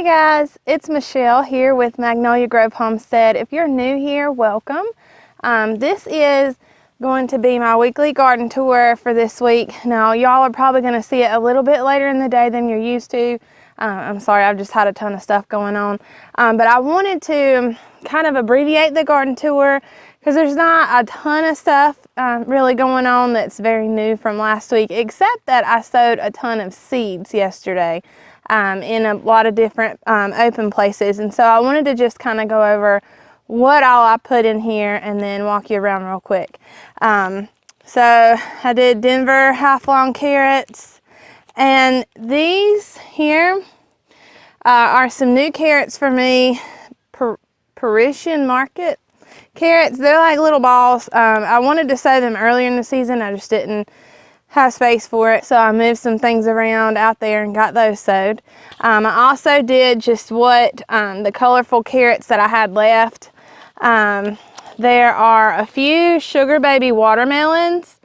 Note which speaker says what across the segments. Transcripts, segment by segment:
Speaker 1: Hey guys, it's Michelle here with Magnolia Grove Homestead. If you're new here, welcome. This is going to be my weekly garden tour for this week. Now y'all are probably going to see it a little bit later in the day than you're used to. I'm sorry, I've just had a ton of stuff going on. But I wanted to kind of abbreviate the garden tour because there's not a ton of stuff really going on that's very new from last week, except that I sowed a ton of seeds yesterday. In a lot of different open places, and so I wanted to just kind of go over what all I put in here and then walk you around real quick. So I did Denver half-long carrots, and these here are some new carrots for me, Parisian Market carrots. They're like little balls. I wanted to sow them earlier in the season, I just didn't have space for it, so I moved some things around out there and got those sowed. I also did just what the colorful carrots that I had left. There are a few sugar baby watermelons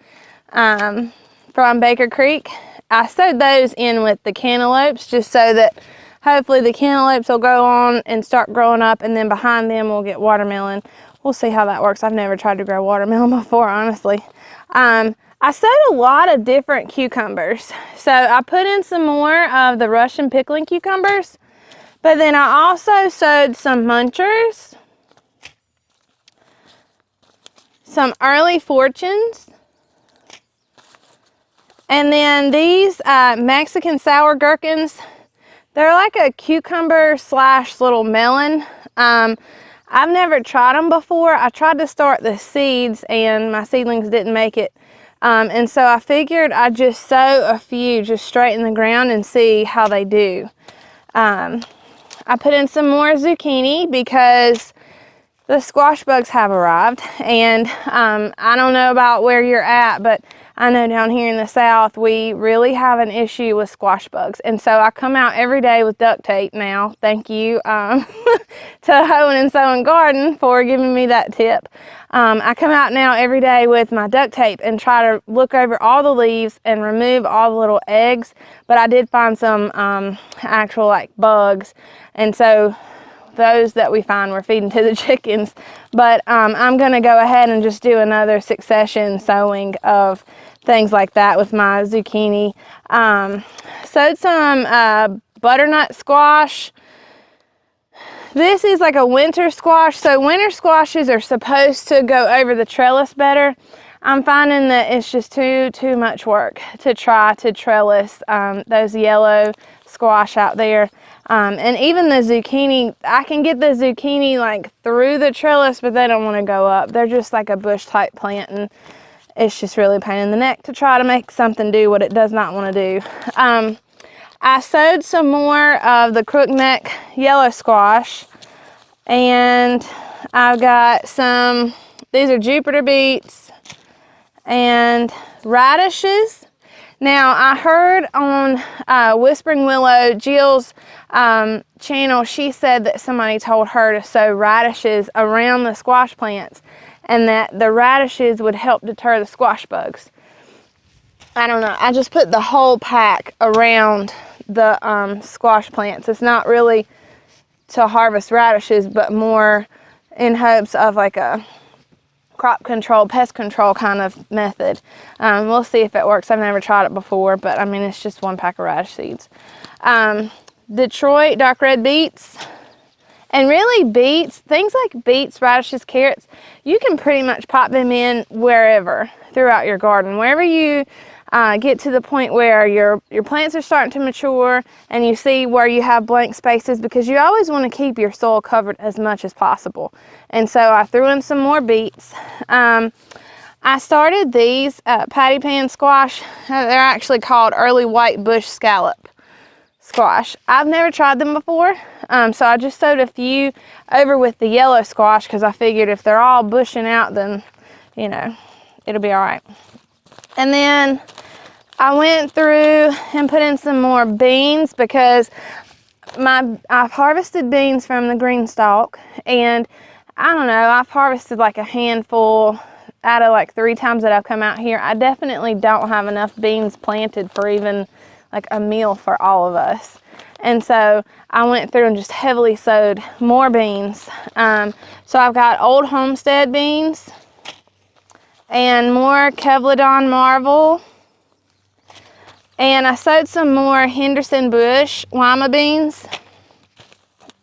Speaker 1: from Baker Creek. I sowed those in with the cantaloupes just so that hopefully the cantaloupes will go on and start growing up, and then behind them we'll get watermelon. We'll see how that works. I've never tried to grow watermelon before, honestly. I sowed a lot of different cucumbers. So I put in some more of the Russian pickling cucumbers, but then I also sowed some munchers, some early fortunes, and then these Mexican sour gherkins. They're like a cucumber slash little melon. I've never tried them before. I tried to start the seeds and my seedlings didn't make it. And so I figured I'd just sow a few just straight in the ground and see how they do. I put in some more zucchini because the squash bugs have arrived, and I don't know about where you're at, but I know down here in the south we really have an issue with squash bugs, and so I come out every day with duct tape now. Thank you to Hoeing and Sowing Garden for giving me that tip. I come out now every day with my duct tape and try to look over all the leaves and remove all the little eggs, but I did find some actual like bugs, and so those that we find we're feeding to the chickens. But I'm going to go ahead and just do another succession sowing of things like that with my zucchini. Sowed some butternut squash. This is like a winter squash, so winter squashes are supposed to go over the trellis better. I'm finding that it's just too much work to try to trellis those yellow squash out there. And even the zucchini, I can get the zucchini like through the trellis, but they don't want to go up. They're just like a bush type plant, and it's just really a pain in the neck to try to make something do what it does not want to do. I sowed some more of the crookneck yellow squash, and I've got some, these are Jupiter beets and radishes. Now, I heard on Whispering Willow, Jill's channel, she said that somebody told her to sow radishes around the squash plants and that the radishes would help deter the squash bugs. I don't know. I just put the whole pack around the squash plants. It's not really to harvest radishes, but more in hopes of like a crop control, pest control kind of method. We'll see if it works. I've never tried it before, but I mean, it's just one pack of radish seeds. Detroit dark red beets, and really beets, things like beets, radishes, carrots, you can pretty much pop them in wherever throughout your garden. Wherever you get to the point where your plants are starting to mature and you see where you have blank spaces, because you always want to keep your soil covered as much as possible. And so I threw in some more beets. I started these patty pan squash. They're actually called early white bush scallop squash. I've never tried them before, so I just sowed a few over with the yellow squash because I figured if they're all bushing out, then you know it'll be all right. And then I went through and put in some more beans because I've harvested beans from the green stalk, and I don't know, I've harvested like a handful out of like 3 times that I've come out here. I definitely don't have enough beans planted for even like a meal for all of us. And so I went through and just heavily sowed more beans. So I've got Old Homestead beans and more Kevladon Marvel. And I sowed some more Henderson Bush Lima beans.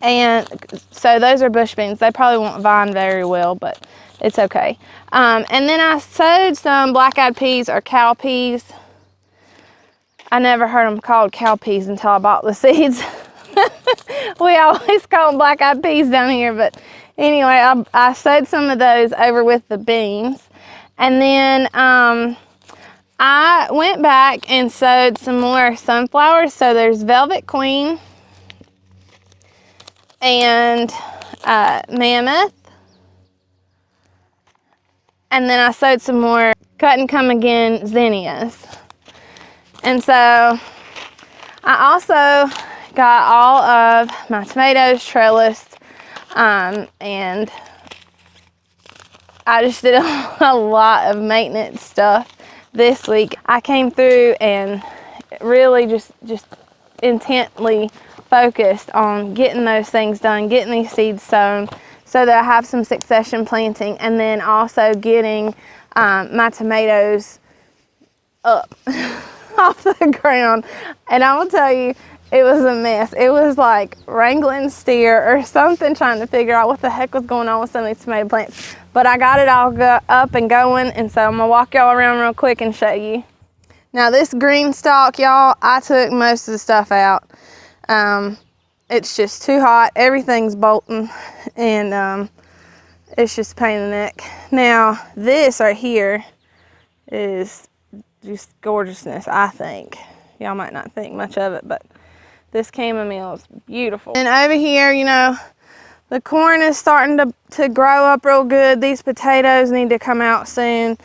Speaker 1: And so those are bush beans. They probably won't vine very well, but it's okay. And then I sowed some black-eyed peas or cow peas. I never heard them called cow peas until I bought the seeds. We always call them black-eyed peas down here, but anyway, I sowed some of those over with the beans. And then I went back and sowed some more sunflowers. So there's Velvet Queen and Mammoth. And then I sowed some more Cut and Come Again zinnias. And so I also got all of my tomatoes trellised, and I just did a lot of maintenance stuff this week. I came through and really just intently focused on getting those things done, getting these seeds sown so that I have some succession planting, and then also getting my tomatoes up off the ground. And I will tell you, it was a mess. It was like wrangling steer or something, trying to figure out what the heck was going on with some of these tomato plants. But I got it all up and going, and so I'm gonna walk y'all around real quick and show you. Now this green stalk, y'all, I took most of the stuff out. It's just too hot. Everything's bolting, and it's just a pain in the neck. Now this right here is just gorgeousness, I think. Y'all might not think much of it, but this chamomile is beautiful. And over here, you know, the corn is starting to grow up real good. These potatoes need to come out soon.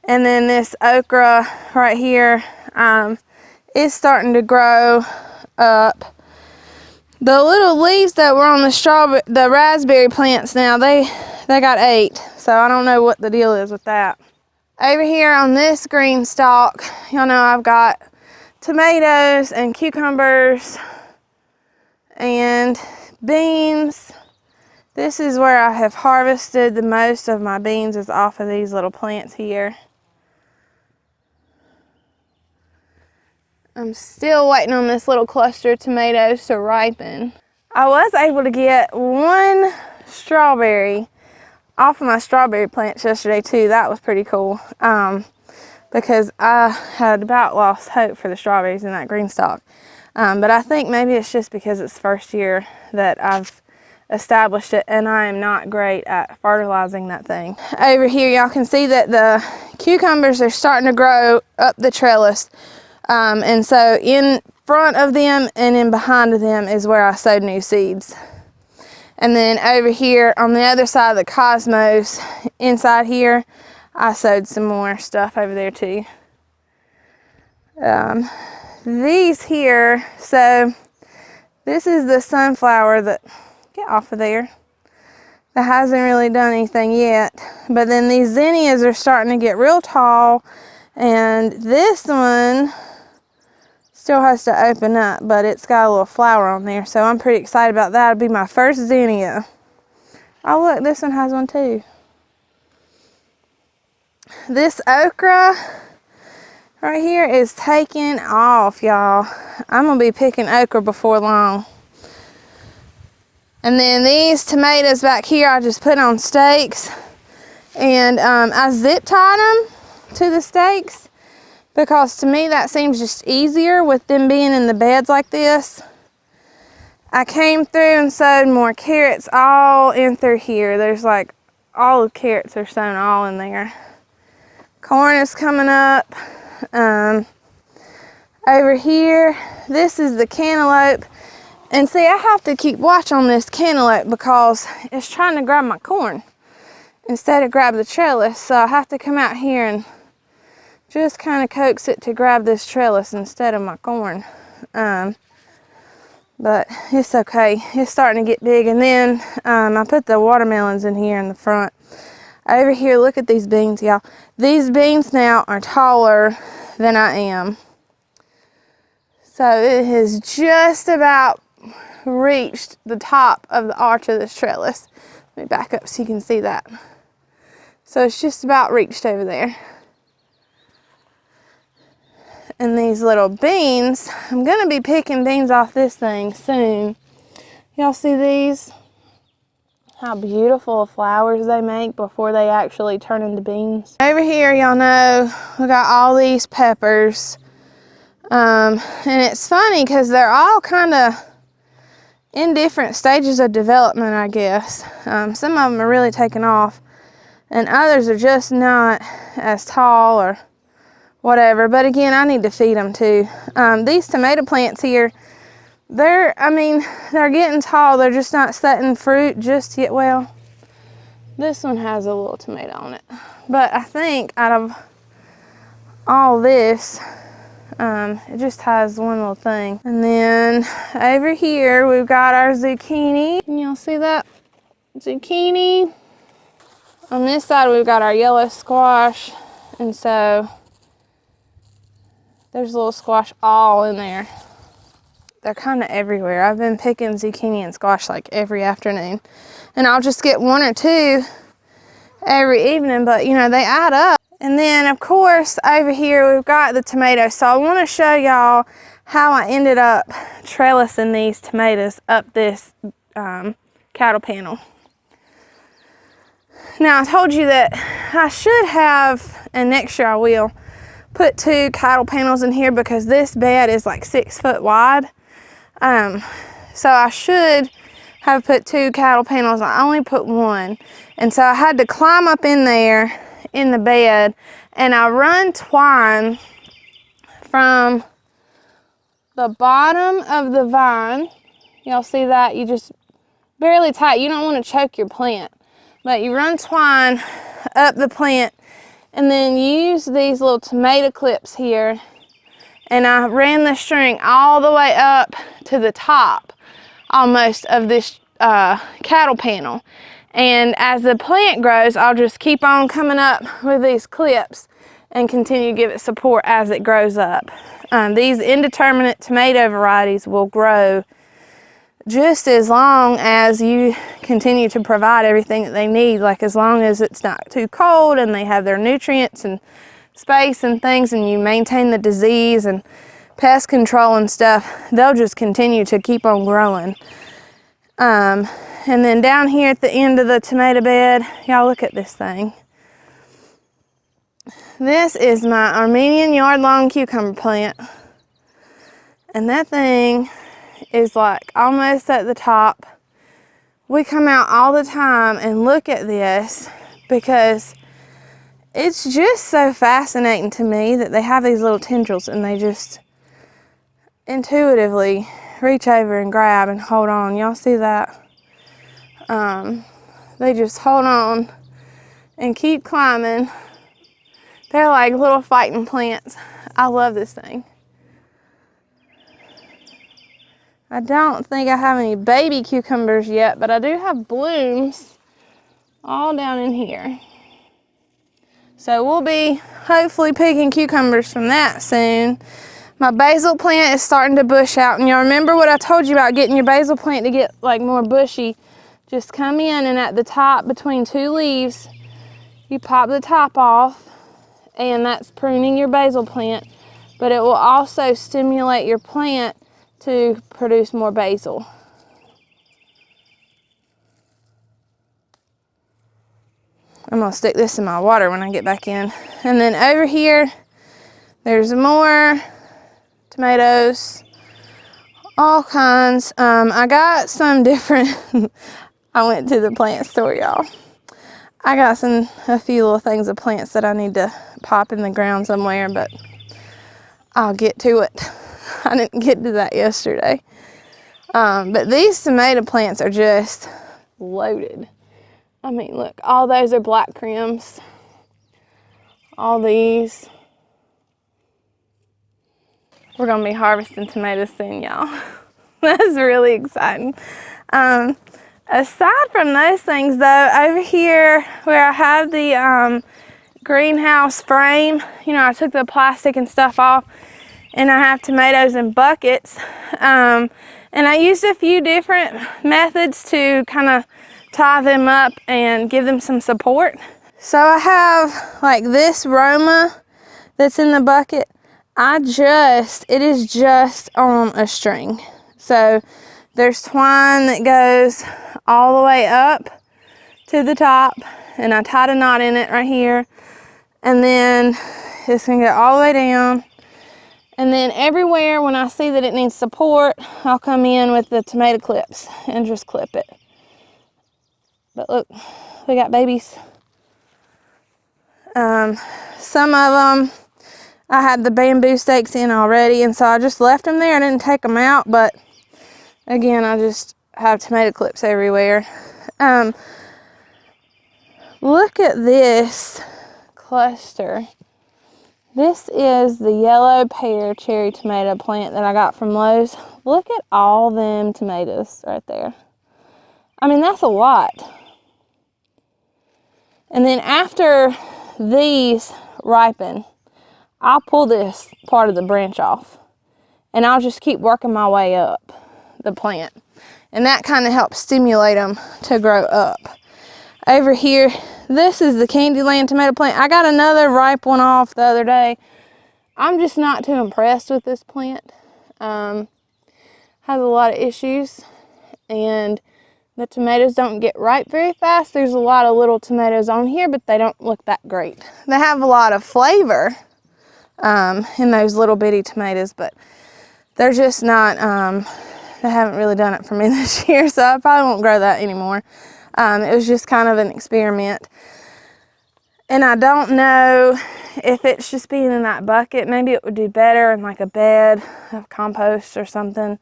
Speaker 1: And then this okra right here is starting to grow up. The little leaves that were on the raspberry plants now, they got ate. So I don't know what the deal is with that. Over here on this green stalk, y'all know I've got tomatoes and cucumbers and beans. This is where I have harvested the most of my beans, is off of these little plants here. I'm still waiting on this little cluster of tomatoes to ripen. I was able to get one strawberry off of my strawberry plants yesterday too. That was pretty cool, because I had about lost hope for the strawberries in that green stalk. But I think maybe it's just because it's the first year that I've established it, and I am not great at fertilizing that thing. Over here, y'all can see that the cucumbers are starting to grow up the trellis. And so in front of them and in behind of them is where I sowed new seeds. And then over here on the other side of the cosmos, inside here, I sowed some more stuff over there too. These here, so this is the sunflower that, get off of there, that hasn't really done anything yet. But then these zinnias are starting to get real tall, and this one still has to open up, but it's got a little flower on there, so I'm pretty excited about that. It'll be my first zinnia. Oh look, this one has one too. This okra right here is taking off, y'all. I'm gonna be picking okra before long. And then these tomatoes back here, I just put on stakes, and I zip tied them to the stakes, because to me that seems just easier with them being in the beds like this. I came through and sowed more carrots all in through here. There's like, all the carrots are sown all in there. Corn is coming up. Over here, this is the cantaloupe. And see, I have to keep watch on this cantaloupe because it's trying to grab my corn instead of grab the trellis. So I have to come out here and just kind of coax it to grab this trellis instead of my corn. But it's okay. It's starting to get big. And then I put the watermelons in here in the front. Over here, look at these beans, y'all. These beans now are taller than I am. So it has just about reached the top of the arch of this trellis. Let me back up so you can see that. So it's just about reached over there. And these little beans, I'm gonna be picking beans off this thing soon. Y'all see these? How beautiful flowers they make before they actually turn into beans. Over here, y'all know, we got all these peppers. And it's funny because they're all kind of in different stages of development, I guess. Some of them are really taking off, and others are just not as tall or whatever. But again, I need to feed them too. These tomato plants here, they're getting tall. They're just not setting fruit just yet. Well, this one has a little tomato on it. But I think out of all this, it just has one little thing. And then over here, we've got our zucchini. Can y'all see that? Zucchini. On this side, we've got our yellow squash. And so there's a little squash all in there. They're kind of everywhere. I've been picking zucchini and squash like every afternoon. And I'll just get one or two every evening, but you know, they add up. And then of course, over here, we've got the tomatoes. So I want to show y'all how I ended up trellising these tomatoes up this cattle panel. Now I told you that I should have, and next year I will, put 2 cattle panels in here because this bed is like 6 foot wide. So I should have put 2 cattle panels. I only put 1. And so I had to climb up in there in the bed, and I run twine from the bottom of the vine. Y'all see that? You just barely tie it. You don't want to choke your plant, but you run twine up the plant and then use these little tomato clips here, and I ran the string all the way up to the top almost of this cattle panel. And as the plant grows, I'll just keep on coming up with these clips and continue to give it support as it grows up. These indeterminate tomato varieties will grow just as long as you continue to provide everything that they need, like as long as it's not too cold and they have their nutrients and space and things, and you maintain the disease and pest control and stuff, they'll just continue to keep on growing. And then down here at the end of the tomato bed, y'all look at this thing. This is my Armenian yard-long cucumber plant. And that thing is like almost at the top. We come out all the time and look at this because it's just so fascinating to me that they have these little tendrils and they just intuitively reach over and grab and hold on. Y'all see that? They just hold on and keep climbing. They're like little fighting plants. I love this thing. I don't think I have any baby cucumbers yet, but I do have blooms all down in here. So we'll be hopefully picking cucumbers from that soon. My basil plant is starting to bush out, and y'all remember what I told you about getting your basil plant to get like more bushy? Just come in and at the top between 2 leaves, you pop the top off, and that's pruning your basil plant, but it will also stimulate your plant to produce more basil. I'm gonna stick this in my water when I get back in. And then over here, there's more tomatoes, all kinds. I got some different, I went to the plant store, y'all. I got a few little things of plants that I need to pop in the ground somewhere, but I'll get to it. I didn't get to that yesterday. But these tomato plants are just loaded. I mean, look, all those are black crims. All these. We're gonna be harvesting tomatoes soon, y'all. That's really exciting. Aside from those things though, over here where I have the greenhouse frame, you know, I took the plastic and stuff off, and I have tomatoes in buckets. And I used a few different methods to kind of tie them up and give them some support. So I have like this Roma that's in the bucket. It is just on a string. So there's twine that goes all the way up to the top, and I tied a knot in it right here. And then it's gonna go all the way down. And then everywhere when I see that it needs support, I'll come in with the tomato clips and just clip it. But look, we got babies. Some of them, I had the bamboo stakes in already, and so I just left them there. I didn't take them out, but again, I just have tomato clips everywhere. Look at this cluster. This is the yellow pear cherry tomato plant that I got from Lowe's. Look at all them tomatoes right there. I mean, that's a lot. And then after these ripen, I'll pull this part of the branch off, and I'll just keep working my way up the plant. And that kind of helps stimulate them to grow up. Over here, this is the Candyland tomato plant. I got another ripe one off the other day. I'm just not too impressed with this plant. Has a lot of issues, and the tomatoes don't get ripe very fast. There's a lot of little tomatoes on here, but they don't look that great. They have a lot of flavor in those little bitty tomatoes, but they're just not, they haven't really done it for me this year, so I probably won't grow that anymore. It was just kind of an experiment. And I don't know if it's just being in that bucket. Maybe it would do better in like a bed of compost or something.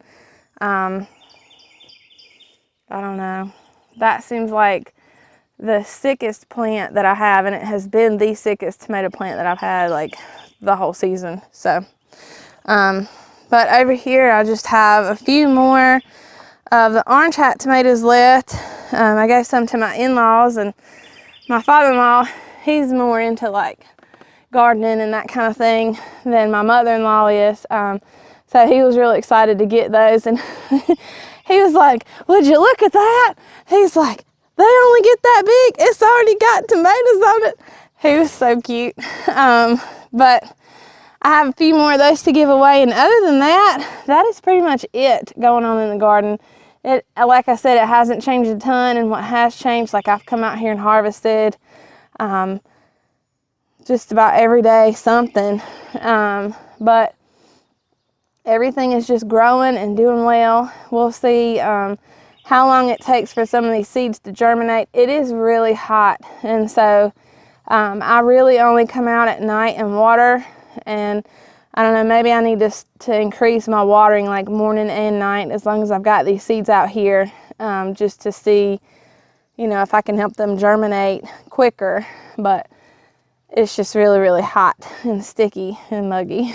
Speaker 1: I don't know. That seems like the sickest plant that I have, and it has been the sickest tomato plant that I've had like the whole season. So, but over here I just have a few more of the orange hat tomatoes left. I gave some to my in-laws, and my father-in-law, he's more into like gardening and that kind of thing than my mother-in-law is. So he was really excited to get those, and he was like, "Would you look at that?" He's like, "They only get that big. It's already got tomatoes on it." He was so cute. But I have a few more of those to give away, and other than that, that is pretty much it going on in the garden. It, like I said, it hasn't changed a ton, and what has changed, like I've come out here and harvested just about every day something, but everything is just growing and doing well. We'll see how long it takes for some of these seeds to germinate. It is really hot, and so I really only come out at night and water, and I don't know, maybe I need to increase my watering like morning and night as long as I've got these seeds out here, just to see, you know, if I can help them germinate quicker. But it's just really, really hot and sticky and muggy.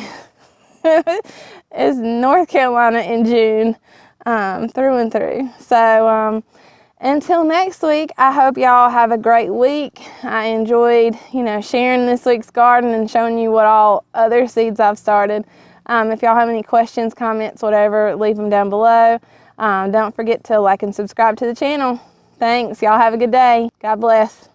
Speaker 1: It's North Carolina in June, through and through. So until next week, I hope y'all have a great week. I enjoyed, you know, sharing this week's garden and showing you what all other seeds I've started. If y'all have any questions, comments, whatever, leave them down below. Don't forget to like and subscribe to the channel. Thanks. Y'all have a good day. God bless.